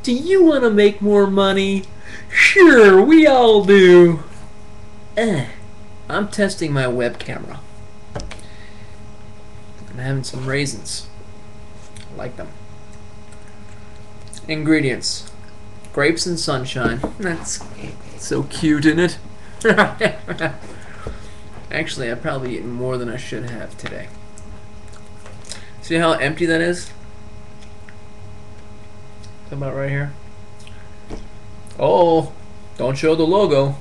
Do you want to make more money? Sure, we all do. I'm testing my web camera. I'm having some raisins. I like them. Ingredients: grapes and sunshine. That's so cute, isn't it? Actually, I've probably eaten more than I should have today. See how empty that is? About right here. Oh, don't show the logo.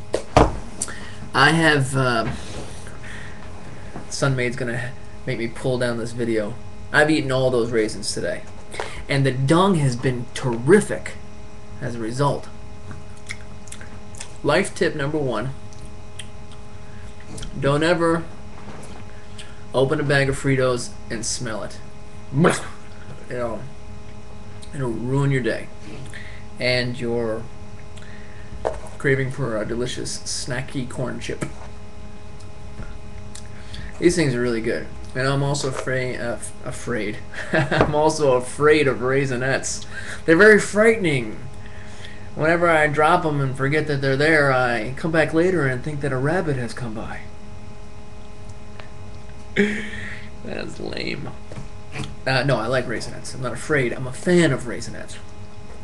I have Sunmaid's gonna make me pull down this video. I've eaten all those raisins today, and the dung has been terrific as a result. Life tip number 1: don't ever open a bag of Fritos and smell it. It'll ruin your day and your craving for a delicious snacky corn chip. These things are really good, and I'm also afraid. I'm also afraid of Raisinets. They're very frightening. Whenever I drop them and forget that they're there, I come back later and think that a rabbit has come by. That's lame. No, I like Raisinets. I'm not afraid. I'm a fan of Raisinets.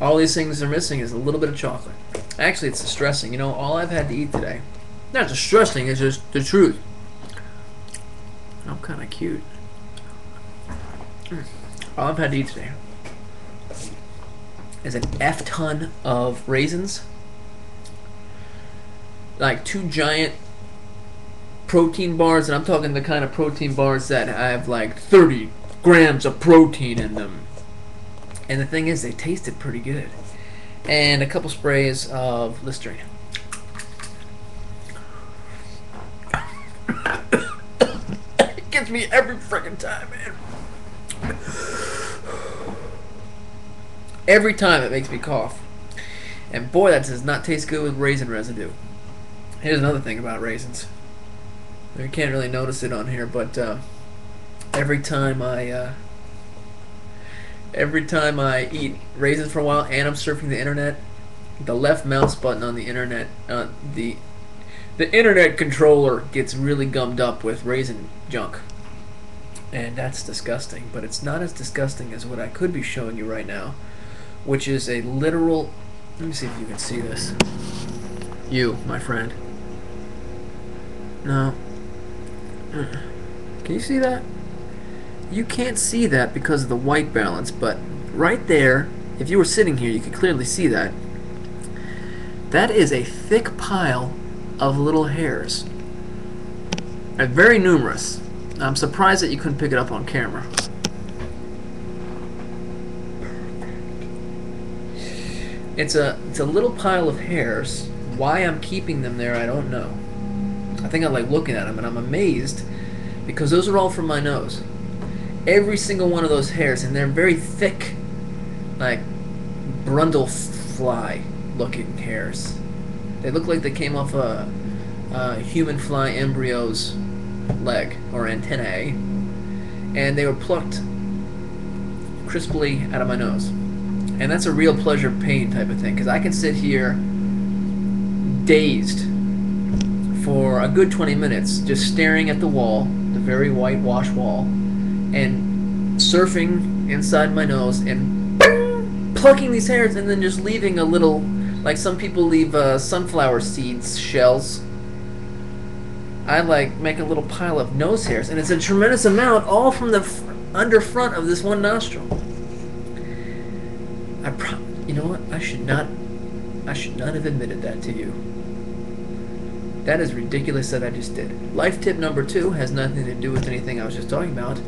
All these things are missing is a little bit of chocolate. Actually, it's distressing. You know, all I've had to eat today, not distressing, it's just the truth. I'm kind of cute. All I've had to eat today is an F-ton of raisins, like 2 giant protein bars, and I'm talking the kind of protein bars that have like 30 grams of protein in them. And the thing is, they tasted pretty good. And a couple sprays of Listerine. It gets me every freaking time, man. Every time it makes me cough. And boy, that does not taste good with raisin residue. Here's another thing about raisins. You can't really notice it on here, but every time I eat raisins for a while and I'm surfing the internet, the left mouse button on the internet, the internet controller gets really gummed up with raisin junk. And that's disgusting, but it's not as disgusting as what I could be showing you right now, which is a literal... Let me see if you can see this. You, my friend. No. Can you see that? You can't see that because of the white balance, but right there, if you were sitting here, you could clearly see that. That is a thick pile of little hairs. And very numerous. I'm surprised that you couldn't pick it up on camera. It's a little pile of hairs. Why I'm keeping them there, I don't know. I think I like looking at them, and I'm amazed because those are all from my nose. Every single one of those hairs, and they're very thick, like brundlefly looking hairs. They look like they came off a human fly embryo's leg or antennae, and they were plucked crisply out of my nose. And that's a real pleasure pain type of thing, because I can sit here dazed for a good 20 minutes just staring at the wall, the very whitewashed wall, and surfing inside my nose and plucking these hairs and then just leaving a little, like some people leave sunflower seeds shells. I like make a little pile of nose hairs, and it's a tremendous amount, all from the under front of this one nostril. You know what? I should not have admitted that to you. That is ridiculous that I just did. Life tip number 2 has nothing to do with anything I was just talking about.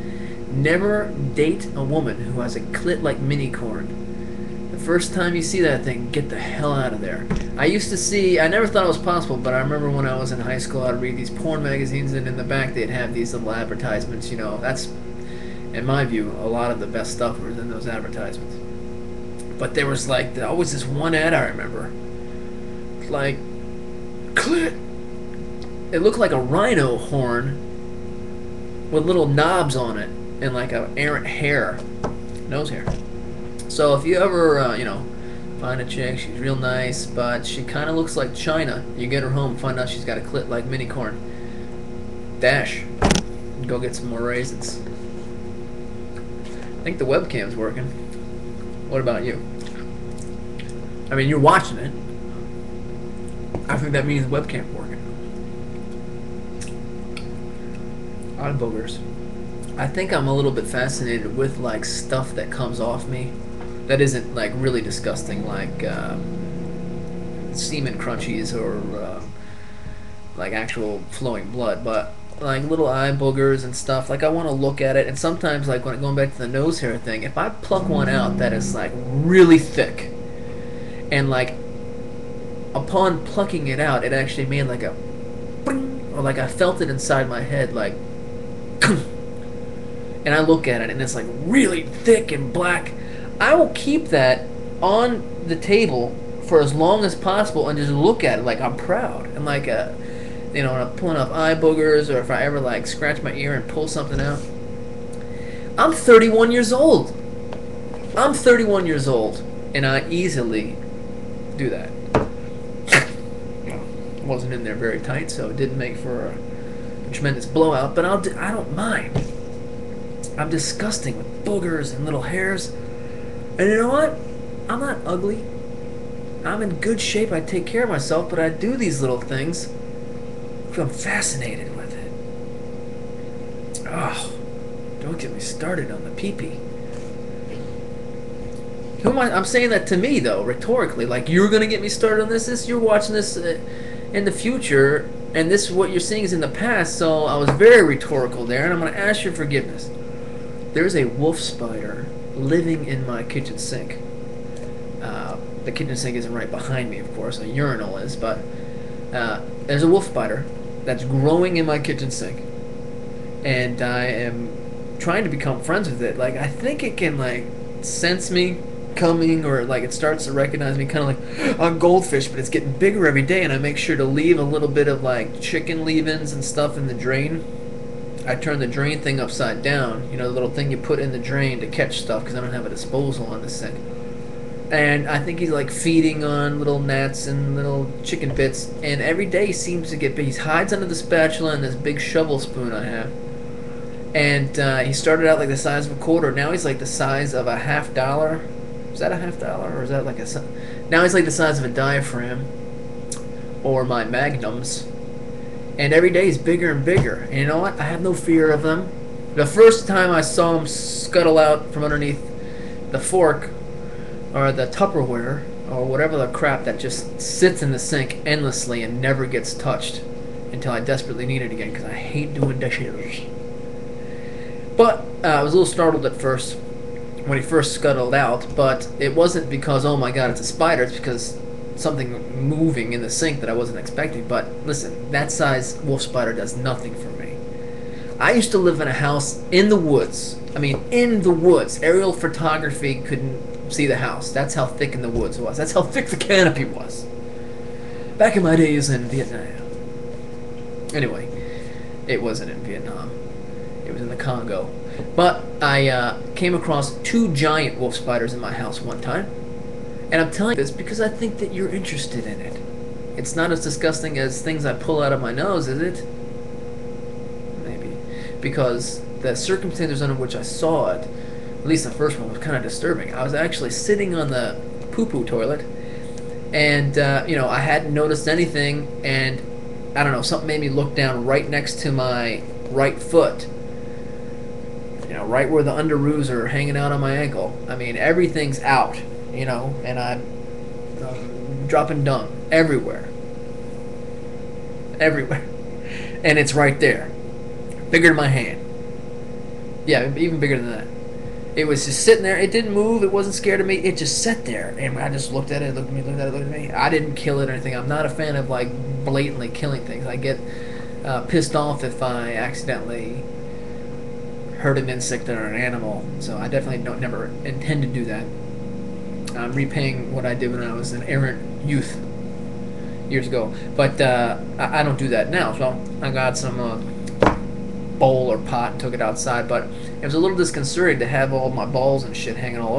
Never date a woman who has a clit like mini corn. The first time you see that thing, get the hell out of there. I never thought it was possible, but I remember when I was in high school, I'd read these porn magazines, and in the back they'd have these little advertisements, you know. That's, in my view, a lot of the best stuff was in those advertisements. But there was like always this one ad I remember. Like, clit. It looked like a rhino horn with little knobs on it and like a errant hair, nose hair. So if you ever, Find a chick, she's real nice, but she kind of looks like China. You get her home, find out she's got a clit like mini corn. Dash. Go get some more raisins. I think the webcam's working. What about you? I mean, you're watching it. I think that means the webcam's working. Eye boogers. I think I'm a little bit fascinated with like stuff that comes off me that isn't like really disgusting, like semen crunchies or like actual flowing blood, but like little eye boogers and stuff. Like I want to look at it, and sometimes like when going back to the nose hair thing, if I pluck one out that is like really thick, and like upon plucking it out, it actually made like a bing, or like I felt it inside my head, like. And I look at it and it's like really thick and black, I will keep that on the table for as long as possible and just look at it like I'm proud. And like, you know, when I'm pulling off eye boogers, or if I ever like scratch my ear and pull something out. I'm 31 years old. I'm 31 years old, and I easily do that. Wasn't in there very tight, so it didn't make for a tremendous blowout, but I don't mind. I'm disgusting with boogers and little hairs. And you know what? I'm not ugly. I'm in good shape. I take care of myself, but I do these little things because I'm fascinated with it. Oh, don't get me started on the pee-pee. Who am I? I'm saying that to me, though, rhetorically. Like, you're going to get me started on this? You're watching this in the future, and this, what you're seeing is in the past, so I was very rhetorical there, and I'm going to ask your forgiveness. There's a wolf spider living in my kitchen sink. The kitchen sink isn't right behind me, of course. A urinal is, but there's a wolf spider that's growing in my kitchen sink, and I am trying to become friends with it. Like, I think it can like sense me coming, or like it starts to recognize me, kind of like I'm goldfish, but it's getting bigger every day, and I make sure to leave a little bit of like chicken leave-ins and stuff in the drain. I turn the drain thing upside down, you know, the little thing you put in the drain to catch stuff, because I don't have a disposal on the sink. And I think he's like feeding on little gnats and little chicken bits, and every day he seems to get big. He hides under the spatula and this big shovel spoon I have. And he started out like the size of a quarter. Now he's like the size of a $50. Is that a $50? Or is that like a... Now he's like the size of a diaphragm. Or my magnums. And every day he's bigger and bigger. And you know what? I have no fear of them. The first time I saw him scuttle out from underneath the fork, or the Tupperware, or whatever the crap that just sits in the sink endlessly and never gets touched until I desperately need it again, because I hate doing dishes. But I was a little startled at first when he first scuttled out, but it wasn't because, oh my god, it's a spider. It's because something moving in the sink that I wasn't expecting. But listen, that size wolf spider does nothing for me. I used to live in a house in the woods. I mean, in the woods. Aerial photography couldn't see the house. That's how thick in the woods it was. That's how thick the canopy was. Back in my days in Vietnam. Anyway, it wasn't in Vietnam. It was in the Congo. But I came across 2 giant wolf spiders in my house one time. And I'm telling you this because I think that you're interested in it. It's not as disgusting as things I pull out of my nose, is it? Maybe. Because the circumstances under which I saw it, at least the first one, was kind of disturbing. I was actually sitting on the poo-poo toilet, and, you know, I hadn't noticed anything, and, I don't know, something made me look down right next to my right foot. You know, right where the underoos are hanging out on my ankle. I mean, everything's out. You know, and I'm dropping dung everywhere. Everywhere. And it's right there. Bigger than my hand. Yeah, even bigger than that. It was just sitting there. It didn't move. It wasn't scared of me. It just sat there. And I just looked at it, looked at me, looked at it, looked at me. I didn't kill it or anything. I'm not a fan of, like, blatantly killing things. I get pissed off if I accidentally hurt an insect or an animal. So I definitely never intend to do that. I'm repaying what I did when I was an errant youth years ago. But I don't do that now. So I got some bowl or pot and took it outside. But it was a little disconcerting to have all my balls and shit hanging all over.